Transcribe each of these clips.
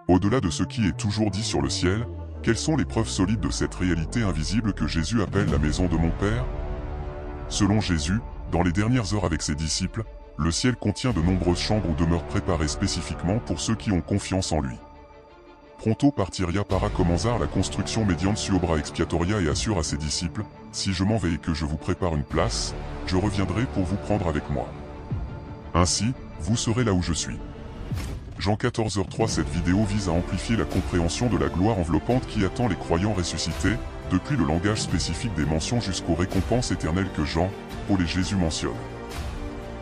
Au-delà de ce qui est toujours dit sur le ciel, quelles sont les preuves solides de cette réalité invisible que Jésus appelle la maison de mon Père? Selon Jésus, dans les dernières heures avec ses disciples, le ciel contient de nombreuses chambres ou demeures préparées spécifiquement pour ceux qui ont confiance en lui. Pronto partiria para comenzar la construction mediante obra expiatoria et assure à ses disciples, si je m'en vais et que je vous prépare une place, je reviendrai pour vous prendre avec moi. Ainsi, vous serez là où je suis. Jean 14h03. Cette vidéo vise à amplifier la compréhension de la gloire enveloppante qui attend les croyants ressuscités, depuis le langage spécifique des mentions jusqu'aux récompenses éternelles que Jean, Paul et Jésus mentionnent.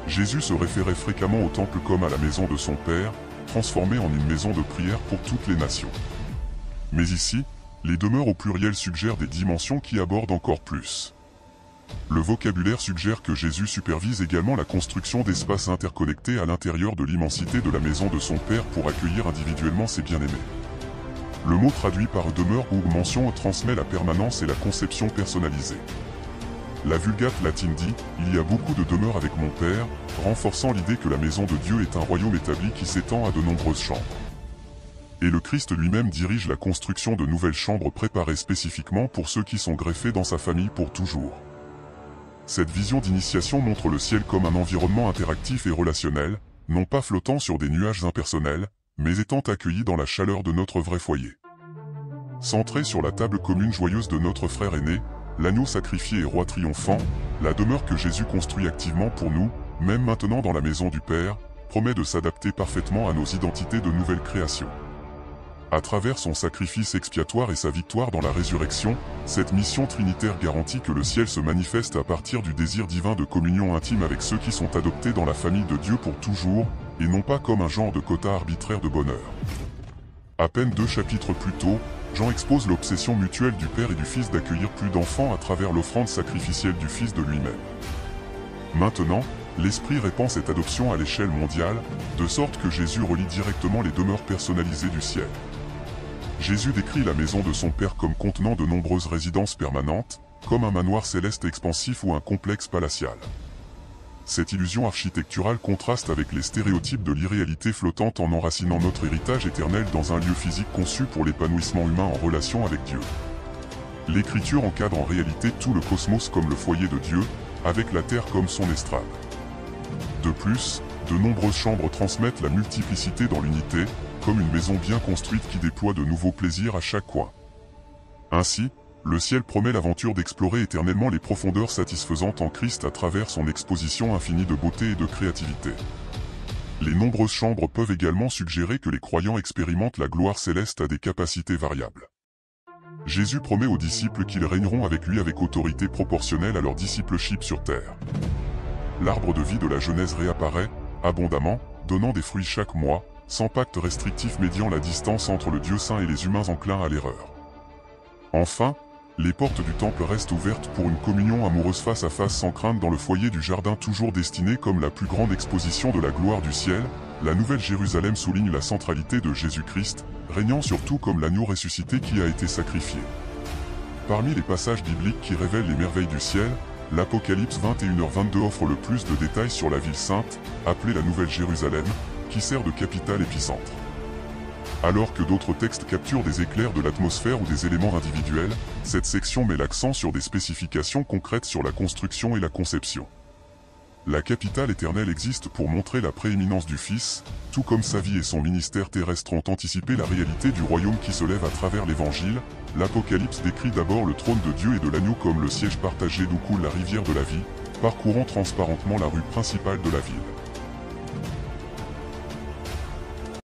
Jésus se référait fréquemment au temple comme à la maison de son Père, transformée en une maison de prière pour toutes les nations. Mais ici, les demeures au pluriel suggèrent des dimensions qui abordent encore plus. Le vocabulaire suggère que Jésus supervise également la construction d'espaces interconnectés à l'intérieur de l'immensité de la maison de son Père pour accueillir individuellement ses bien-aimés. Le mot traduit par demeure ou mention transmet la permanence et la conception personnalisée. La Vulgate latine dit « Il y a beaucoup de demeures avec mon Père », renforçant l'idée que la maison de Dieu est un royaume établi qui s'étend à de nombreuses chambres. Et le Christ lui-même dirige la construction de nouvelles chambres préparées spécifiquement pour ceux qui sont greffés dans sa famille pour toujours. Cette vision d'initiation montre le ciel comme un environnement interactif et relationnel, non pas flottant sur des nuages impersonnels, mais étant accueilli dans la chaleur de notre vrai foyer. Centré sur la table commune joyeuse de notre frère aîné, l'agneau sacrifié et roi triomphant, la demeure que Jésus construit activement pour nous, même maintenant dans la maison du Père, promet de s'adapter parfaitement à nos identités de nouvelle création. À travers son sacrifice expiatoire et sa victoire dans la résurrection, cette mission trinitaire garantit que le ciel se manifeste à partir du désir divin de communion intime avec ceux qui sont adoptés dans la famille de Dieu pour toujours, et non pas comme un genre de quota arbitraire de bonheur. À peine 2 chapitres plus tôt, Jean expose l'obsession mutuelle du Père et du Fils d'accueillir plus d'enfants à travers l'offrande sacrificielle du Fils de lui-même. Maintenant, l'Esprit répand cette adoption à l'échelle mondiale, de sorte que Jésus relie directement les demeures personnalisées du ciel. Jésus décrit la maison de son Père comme contenant de nombreuses résidences permanentes, comme un manoir céleste expansif ou un complexe palatial. Cette illusion architecturale contraste avec les stéréotypes de l'irréalité flottante en enracinant notre héritage éternel dans un lieu physique conçu pour l'épanouissement humain en relation avec Dieu. L'Écriture encadre en réalité tout le cosmos comme le foyer de Dieu, avec la terre comme son estrade. De plus, de nombreuses chambres transmettent la multiplicité dans l'unité, comme une maison bien construite qui déploie de nouveaux plaisirs à chaque coin. Ainsi, le ciel promet l'aventure d'explorer éternellement les profondeurs satisfaisantes en Christ à travers son exposition infinie de beauté et de créativité. Les nombreuses chambres peuvent également suggérer que les croyants expérimentent la gloire céleste à des capacités variables. Jésus promet aux disciples qu'ils régneront avec lui avec autorité proportionnelle à leur discipleship sur terre. L'arbre de vie de la Genèse réapparaît, abondamment, donnant des fruits chaque mois, sans pacte restrictif médiant la distance entre le Dieu saint et les humains enclins à l'erreur. Enfin, les portes du temple restent ouvertes pour une communion amoureuse face à face sans crainte dans le foyer du jardin toujours destiné comme la plus grande exposition de la gloire du ciel. La Nouvelle Jérusalem souligne la centralité de Jésus-Christ, régnant surtout comme l'agneau ressuscité qui a été sacrifié. Parmi les passages bibliques qui révèlent les merveilles du ciel, l'Apocalypse 21h22 offre le plus de détails sur la ville sainte, appelée la Nouvelle Jérusalem, qui sert de capitale épicentre. Alors que d'autres textes capturent des éclairs de l'atmosphère ou des éléments individuels, cette section met l'accent sur des spécifications concrètes sur la construction et la conception. La capitale éternelle existe pour montrer la prééminence du Fils, tout comme sa vie et son ministère terrestre ont anticipé la réalité du royaume qui se lève à travers l'Évangile. L'Apocalypse décrit d'abord le trône de Dieu et de l'agneau comme le siège partagé d'où coule la rivière de la vie, parcourant transparentement la rue principale de la ville.